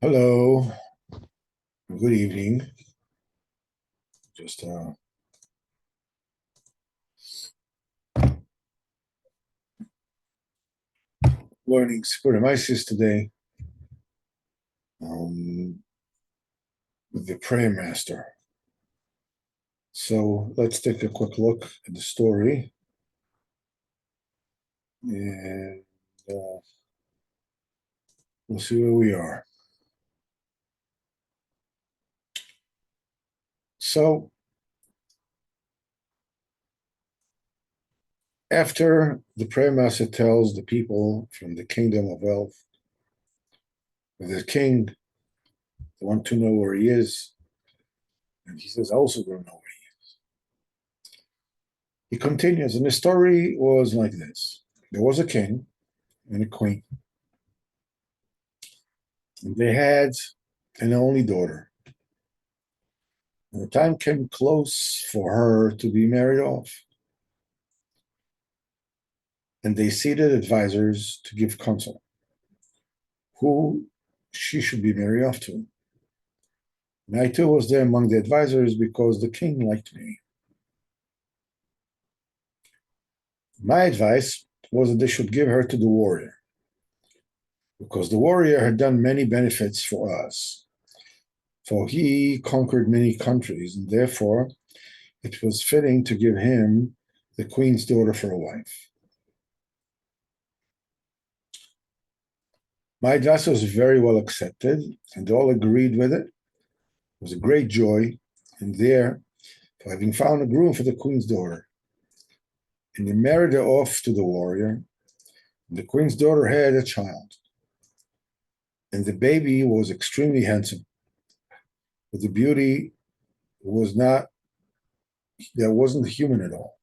Hello, good evening. Just learning Spuramyces today with the Prayer Master. So let's take a quick look at the story, and we'll see where we are. So after the Prayer Master tells the people from the Kingdom of Elf, the king, they want to know where he is, and he says, I also don't know where he is. He continues, and the story was like this. There was a king and a queen, and they had an only daughter. And the time came close for her to be married off, and they seated advisors to give counsel who she should be married off to. And I too was there among the advisors because the king liked me. My advice was that they should give her to the warrior, because the warrior had done many benefits for us. For he conquered many countries, and therefore it was fitting to give him the queen's daughter for a wife. My advice was very well accepted, and all agreed with it. It was a great joy, and there, for having found a groom for the queen's daughter. And they married her off to the warrior. And the queen's daughter had a child, and the baby was extremely handsome, but the beauty was not, that wasn't human at all.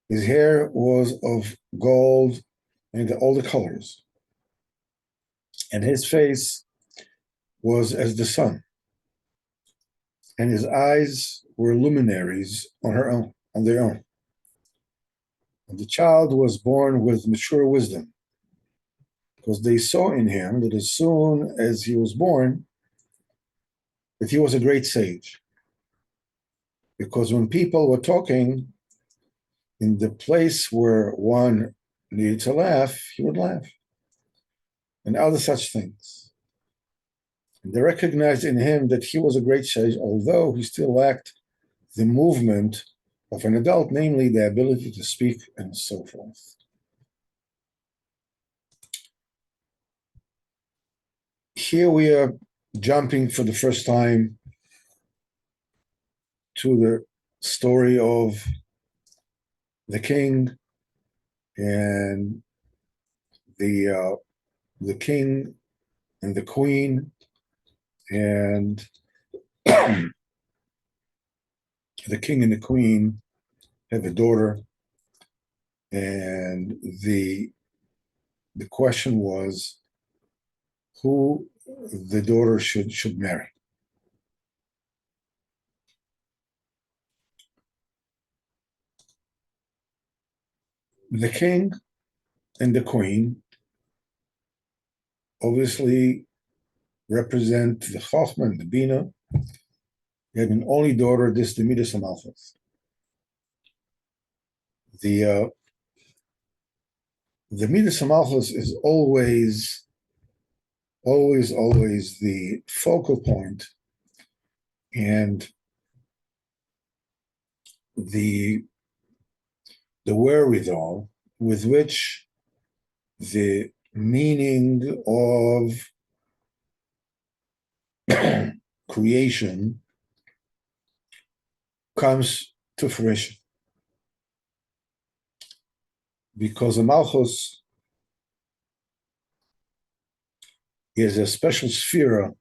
His hair was of gold and all the colors, and his face was as the sun, and his eyes were luminaries on their own. And the child was born with mature wisdom, because they saw in him that as soon as he was born, that he was a great sage. Because when people were talking in the place where one needed to laugh, he would laugh, and other such things. And they recognized in him that he was a great sage, although he still lacked the movement of an adult, namely the ability to speak and so forth. Here we are jumping for the first time to the story of the king and the king and the queen, and the king and the queen have a daughter, and the question was who the daughter should marry. The king and the queen obviously represent the Chochmah and the Bina. They had an only daughter, this the Midas Amalchus. The the Midas Amalchus is always the focal point and the wherewithal with which the meaning of creation comes to fruition. Because a Malchus is a special sphere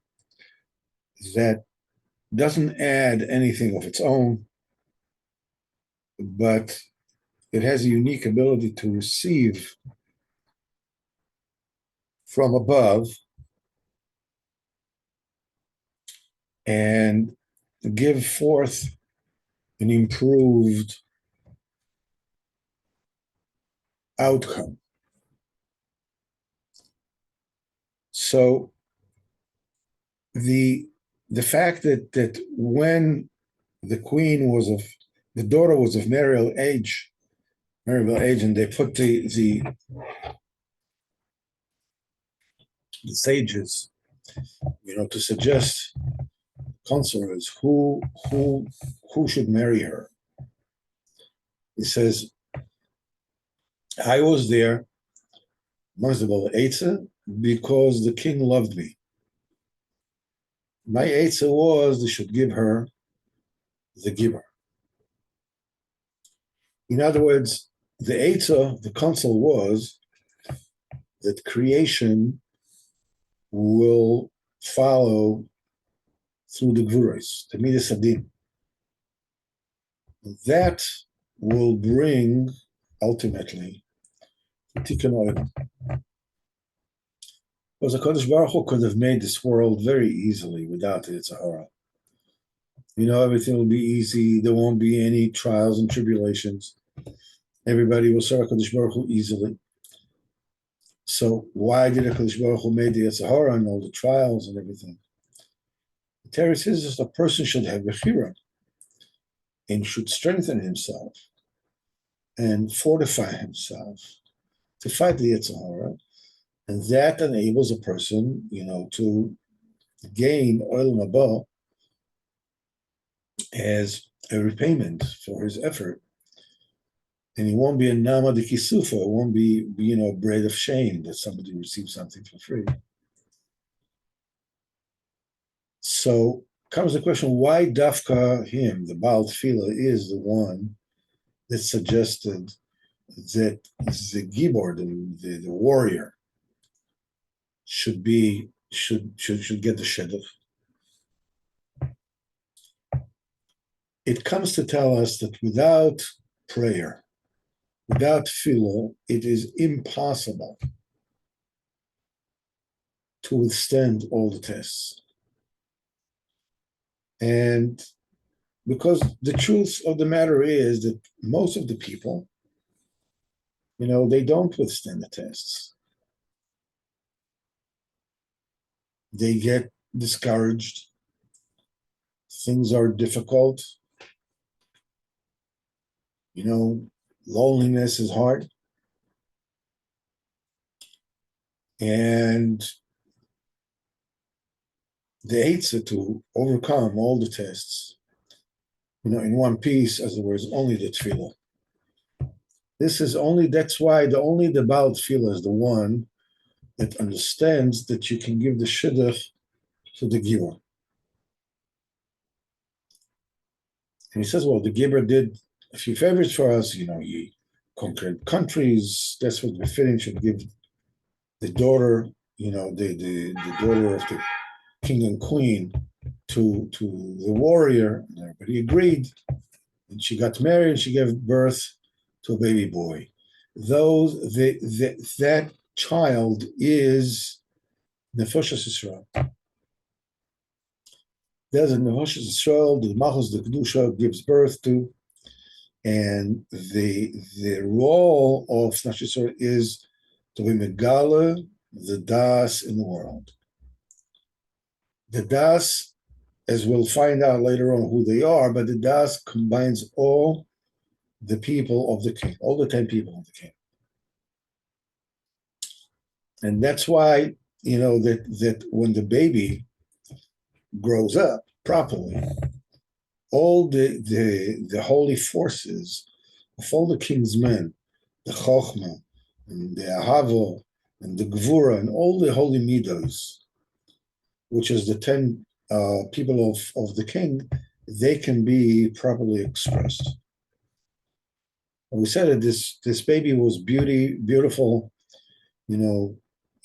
that doesn't add anything of its own, but it has a unique ability to receive from above and give forth an improved outcome. So the fact that when the queen was of the daughter was of marriageable age, and they put the sages, to suggest counselors who should marry her. He says, I was there, Eitzah, because the king loved me. My Eitzah was they should give her the giver. In other words, the Eitzah, the counsel was that creation will follow through the Gvuros, the Midas Adin. That will bring, ultimately, Tikkun Olam. Because HaKadosh Baruch Hu could have made this world very easily without the Yetzer Hara. Everything will be easy. There won't be any trials and tribulations. Everybody will serve HaKadosh Baruch Hu easily. So why did HaKadosh Baruch Hu make the Yetzer Hara and all the trials and everything? The Torah says that a person should have Bechira and should strengthen himself and fortify himself to fight the Yetzer Hara, and that enables a person, to gain Olam Haba as a repayment for his effort. And he won't be a Nama de Kisufa, it won't be, a bread of shame that somebody receives something for free. So comes the question, why Dafka him, the Baal Tefillah, is the one that suggested that the Gibor, the warrior, should get the Shidduch. It comes to tell us that without prayer, without tefillah, it is impossible to withstand all the tests. And because the truth of the matter is that most of the people, they don't withstand the tests. They get discouraged. Things are difficult. Loneliness is hard. And the Eitzah to overcome all the tests, in one piece, as it were, is only the Tefillah. That's why the Baal Tefillah is the one that understands that you can give the Shidduch to the Giver. And he says, well, the Giver did a few favors for us, he conquered countries. That's what befitting should give the daughter, the daughter of the king and queen to the warrior. And everybody agreed. And she got married and she gave birth to a baby boy. That child is Nefashos Yisrael. There's a Nefashos Yisrael, the Malchus, the Kedusha gives birth to, and the role of Nefashos Yisrael is to be Megala, the Das in the world. The Das, as we'll find out later on who they are, but the Das combines all the people of the king, all the 10 people of the king. And that's why, that when the baby grows up properly, all the holy forces of all the king's men, the Chochmah, and the Ahava, and the Gvura, and all the holy Midos, which is the 10 people of the king, they can be properly expressed. And we said that this baby was beautiful,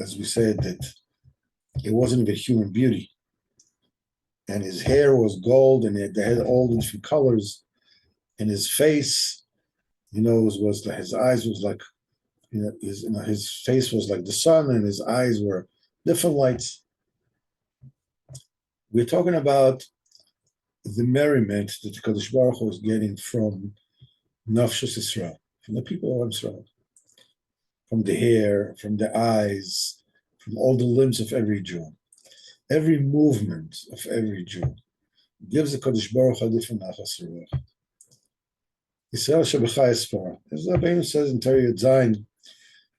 as we said, that it wasn't even human beauty. And his hair was gold, and they had all different colors. And his face, was like, his eyes was like, his face was like the sun, and his eyes were different lights. We're talking about the merriment that the Kadosh Baruch Hu was getting from Nefashos Yisrael, from the people of Israel, from the hair, from the eyes, from all the limbs of every Jew. every movement of every Jew gives the Kodesh Baruch a different nachas ruach. Yisrael Shabachai Espara. As Rabbeinu says in Torah Zayin,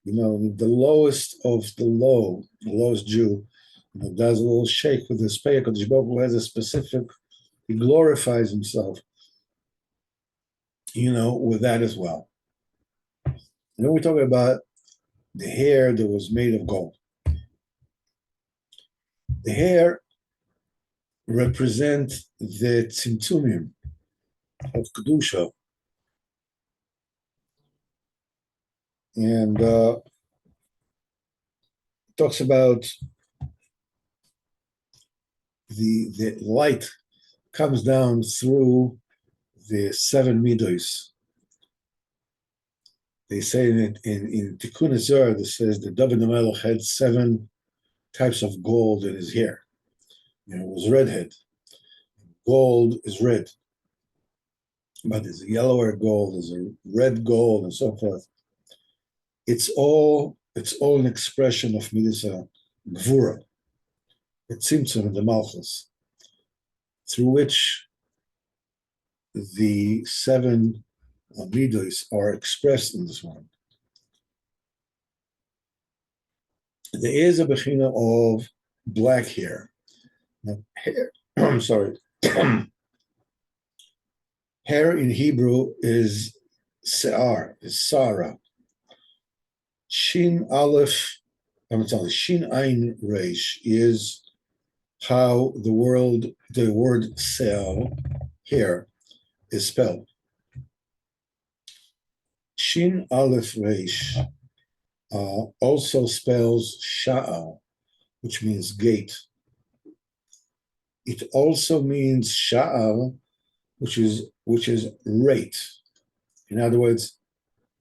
the lowest of the low, the lowest Jew, does a little shake with his pay. Kodesh Baruch Hu has a specific, he glorifies himself, with that as well. And then we talk about the hair that was made of gold. The hair represent the tzimtzumim of Kedusha. And talks about the light comes down through the 7 midos. They say in Tikkun Zohar, that says that David HaMelech had 7 types of gold in his hair. It was redhead. Gold is red. But there's a yellower gold, there's a red gold, and so forth. It's all an expression of Midas Gvura, the Tzimtzum, the Malchus, through which the 7 midos are expressed in this one. There is a bechina of black hair. Now, hair, I'm sorry. Hair in Hebrew is se'ar, is Sarah. Shin Aleph, Shin Ein Reish is how the word se'ar, hair, is spelled. Shin Aleph Reish also spells Sha'al, which means gate. It also means Sha'al, which is rate. In other words,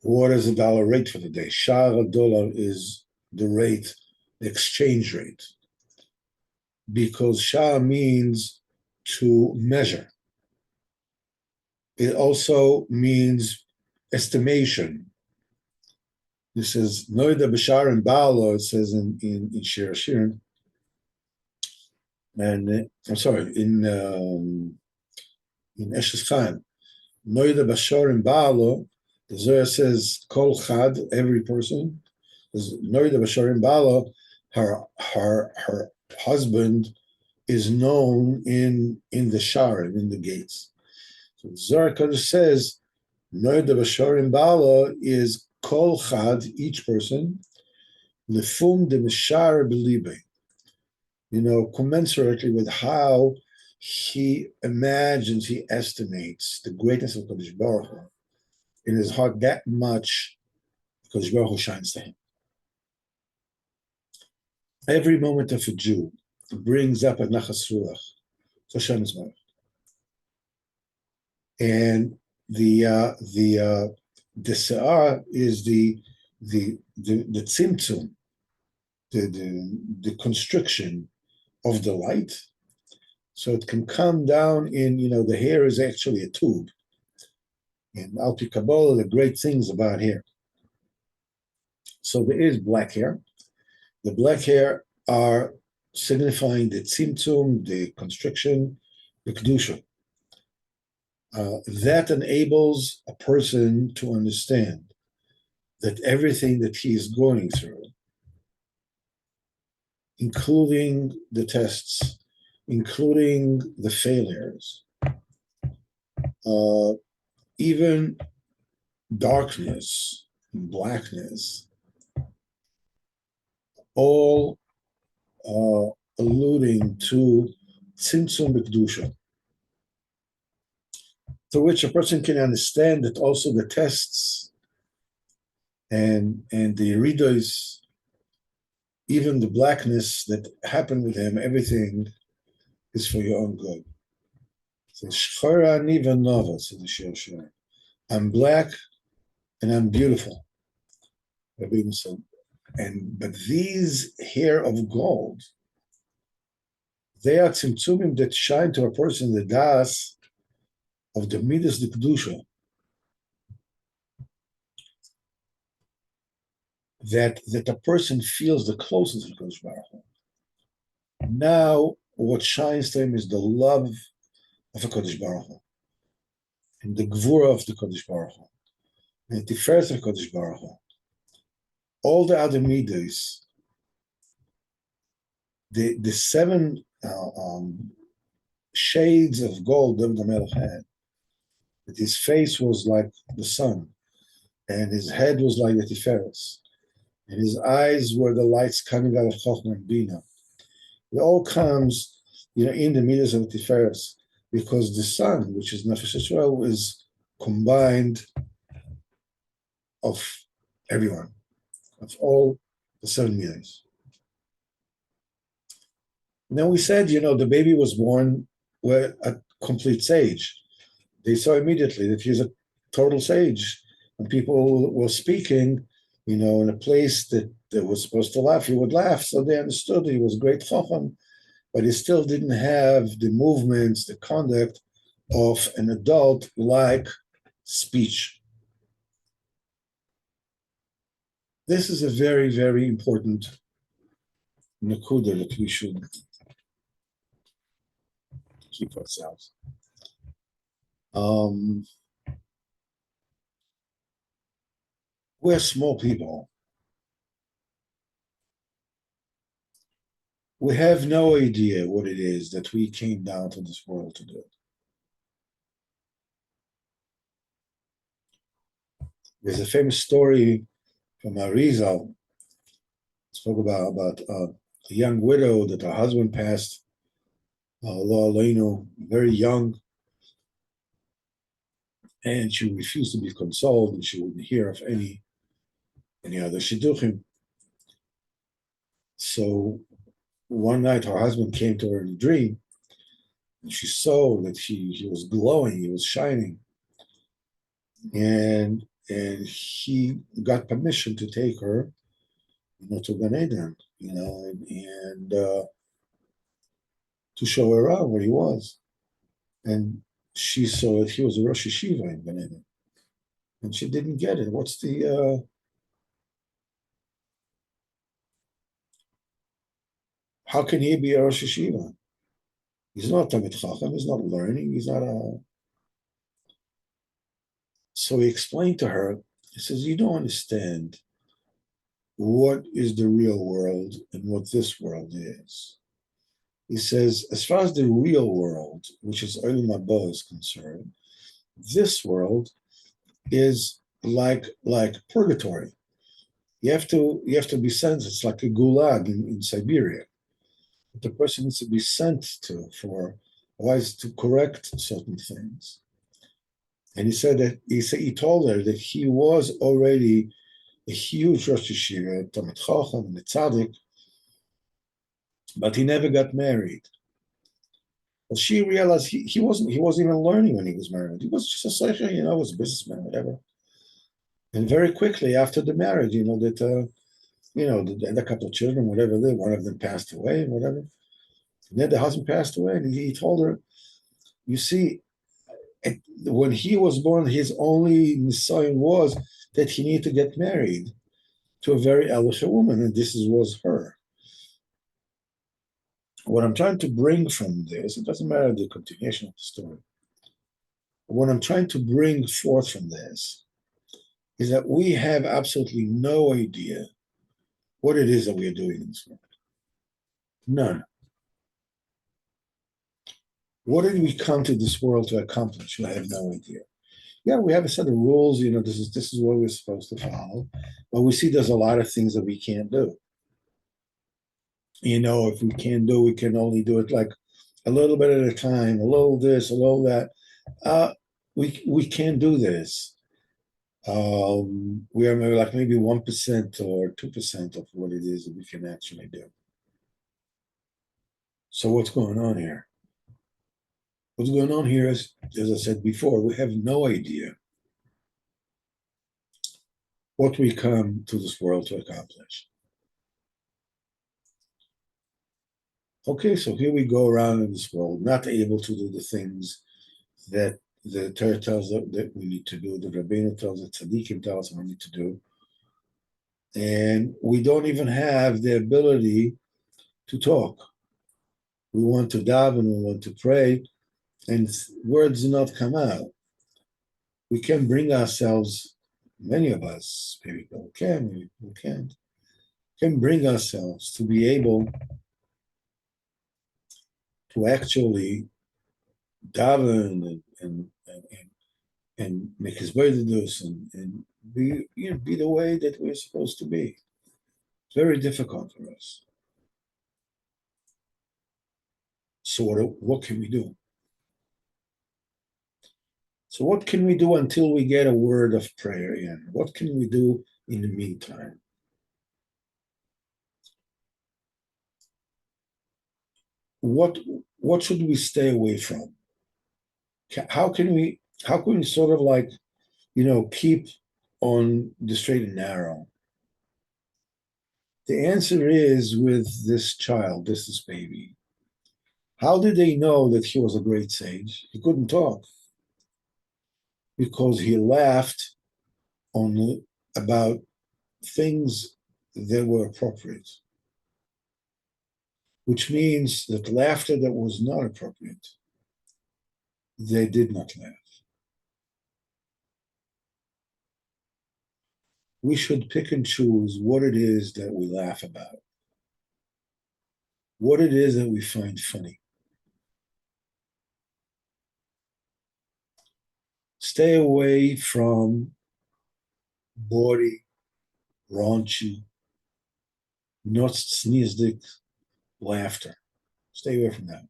what is the dollar rate for the day? Sha'al dollar is the rate, the exchange rate. Because Sha'al means to measure. It also means estimation. This is Noida Bashar and Baalo, it says in Shir Hashirim. And I'm sorry, in Eshes Chaim. Noida Bashar and Baalo, the Zohar says Kol Chad, every person. Noida Bashar and Baalo, her husband is known in the Sharim, in the gates. So Zohar Kodesh says Noida Bashar and Baalo is Kol Chad, each person, Lefum de Mishar Belibe, commensurately with how he imagines, he estimates the greatness of Kodesh Baruch Hu in his heart, that much Kodesh Baruch Hu shines to him. Every moment of a Jew brings up a nachas ruach, so Hashem is Baruch. And the se'ar is the tzimtzum, the constriction of the light, so it can come down in, the hair is actually a tube. And Al Pi Kabbalah, the great things about hair. So there is black hair. The black hair are signifying the tzimtzum, the constriction, the kedusha. That enables a person to understand that everything that he is going through, including the tests, including the failures, even darkness, blackness, all alluding to tzimtzum b'kedusha, through which a person can understand that also the tests and the iridos, even the blackness that happened with him, everything is for your own good. So Shchora ani v'nova, says the Shir Hashirim. I'm black and I'm beautiful. Rabbeinu said. But these hair of gold, they are tzimtzumim that shine to a person the das of the midas the kedusha, that a person feels the closeness of Kodesh Baruch Hu. Now, what shines to him is the love of a Kodesh Baruch Hu, and the Gvura of the Kodesh Baruch Hu, and the Tiferet of Kodesh Baruch Hu. All the other midas, the seven shades of gold David HaMelech had, that his face was like the sun, and his head was like the Tiferes, and his eyes were the lights coming out of Chochmah and Bina. It all comes, in the midas of the Tiferes, because the sun, which is Nefesh Yisrael, is combined of everyone, of all the seven midas. And then we said, the baby was born with a complete sage. They saw immediately that he's a total sage. When people were speaking, in a place that was supposed to laugh, he would laugh. So they understood he was great chacham, but he still didn't have the movements, the conduct of an adult like speech. This is a very, very important nakuda that we should keep ourselves. We're small people. We have no idea what it is that we came down to this world to do. There's a famous story from Arizal. Spoke about a young widow that her husband passed, Allah Aleinu, very young, and she refused to be consoled, and she wouldn't hear of any other shidduchim. So one night her husband came to her in a dream, and she saw that he was glowing, he was shining, and he got permission to take her, to Gan Eden, and to show her around where he was. And she saw that he was a Rosh Yeshiva in Gan Eden, and she didn't get it. What's the how can he be a Rosh Yeshiva? He's not Talmid Chacham, he's not learning, he's not a... So he explained to her, he says, you don't understand what is the real world and what this world is. He says, as far as the real world, which is Olam Haba is concerned, this world is like purgatory. You have to be sent. It's like a gulag in Siberia. The person needs to be sent to for wise to correct certain things. And he said that he told her that he was already a huge Rosh Yeshiva, Talmid Chacham, and a tzaddik, but he never got married. Well, she realized he wasn't even learning when he was married. He was just a seicher, was a businessman, whatever. And very quickly after the marriage, that they had a couple of children, whatever. One of them passed away, whatever. And then the husband passed away, and he told her, you see, when he was born, his only nisayon was that he needed to get married to a very elisha woman, and this was her. What I'm trying to bring from this, it doesn't matter the continuation of the story. What I'm trying to bring forth from this is that we have absolutely no idea what it is that we are doing in this world. None. What did we come to this world to accomplish? I have no idea. Yeah, we have a set of rules, this is what we're supposed to follow, but we see there's a lot of things that we can't do. If we can do, we can only do it like a little bit at a time, a little this, a little that. We can't do this. We are like maybe 1% or 2% of what it is that we can actually do. So what's going on here? What's going on here is, as I said before, we have no idea what we come to this world to accomplish. Okay, so here we go around in this world, not able to do the things that the Torah tells us that we need to do, the Rabbeinu tells us, Tzaddikim tells us we need to do. And we don't even have the ability to talk. We want to daven, we want to pray, and words do not come out. We can bring ourselves, many of us, maybe people can, maybe people can't, can bring ourselves to be able to actually daven and make his burdens and be, be the way that we're supposed to be. It's very difficult for us. So what can we do? So what can we do until we get a word of prayer in? What can we do in the meantime? What what should we stay away from? How can we sort of like, keep on the straight and narrow? The answer is with this child, this baby. How did they know that he was a great sage? He couldn't talk because he laughed on about things that were appropriate, which means that laughter that was not appropriate, they did not laugh. We should pick and choose what it is that we laugh about, what it is that we find funny. Stay away from bawdy, raunchy, not sneezdik laughter. Stay away from that.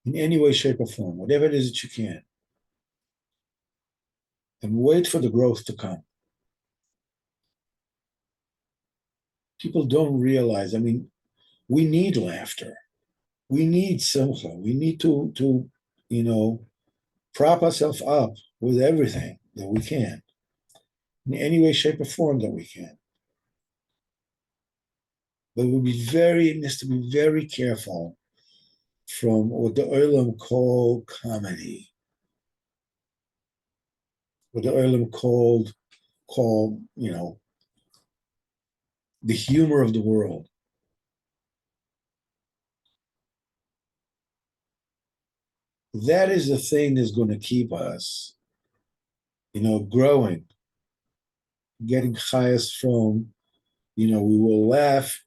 In any way, shape, or form, whatever it is that you can. And wait for the growth to come. People don't realize, we need laughter. We need simcha. We need to prop ourselves up with everything that we can, in any way, shape, or form that we can. But it needs to be very careful from what the Olam call comedy, what the Olam call the humor of the world. That is the thing that's going to keep us, growing, getting chayas from, we will laugh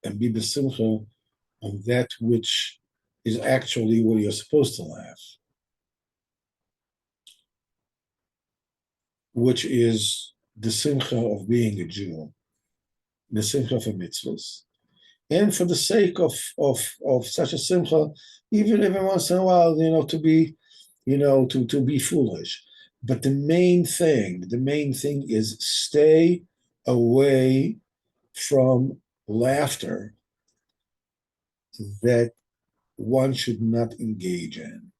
and be besimcha on that which is actually what you're supposed to laugh, which is the simcha of being a Jew, the simcha for mitzvahs. And for the sake of such a simcha, even every once in a while, to be, to be foolish. But the main thing is stay away from laughter that one should not engage in.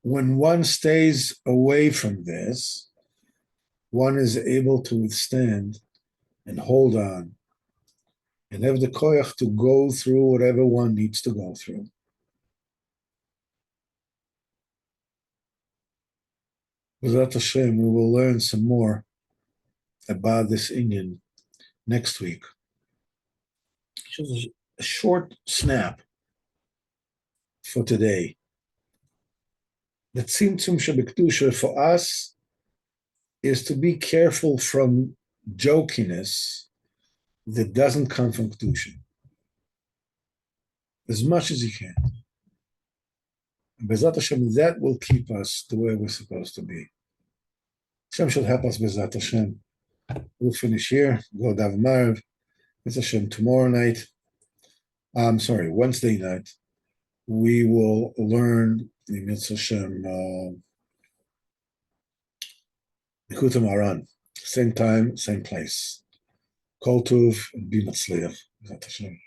When one stays away from this, one is able to withstand and hold on and have the koyach to go through whatever one needs to go through. B'ezrat Hashem, we will learn some more about this Indian next week. Just a short snap for today. The tzimtzum shebekdusha for us is to be careful from jokiness that doesn't come from kedusha, as much as you can. And B'ezrat Hashem, that will keep us the way we're supposed to be. Hashem should help us, B'ezrat Hashem. We'll finish here. Go daven Maariv. B'ezrat Hashem, tomorrow night. Wednesday night. We will learn the B'ezrat Hashem Likutei Moharan. Same time, same place. Kol Tuv and Be Matzliach. B'ezrat Hashem.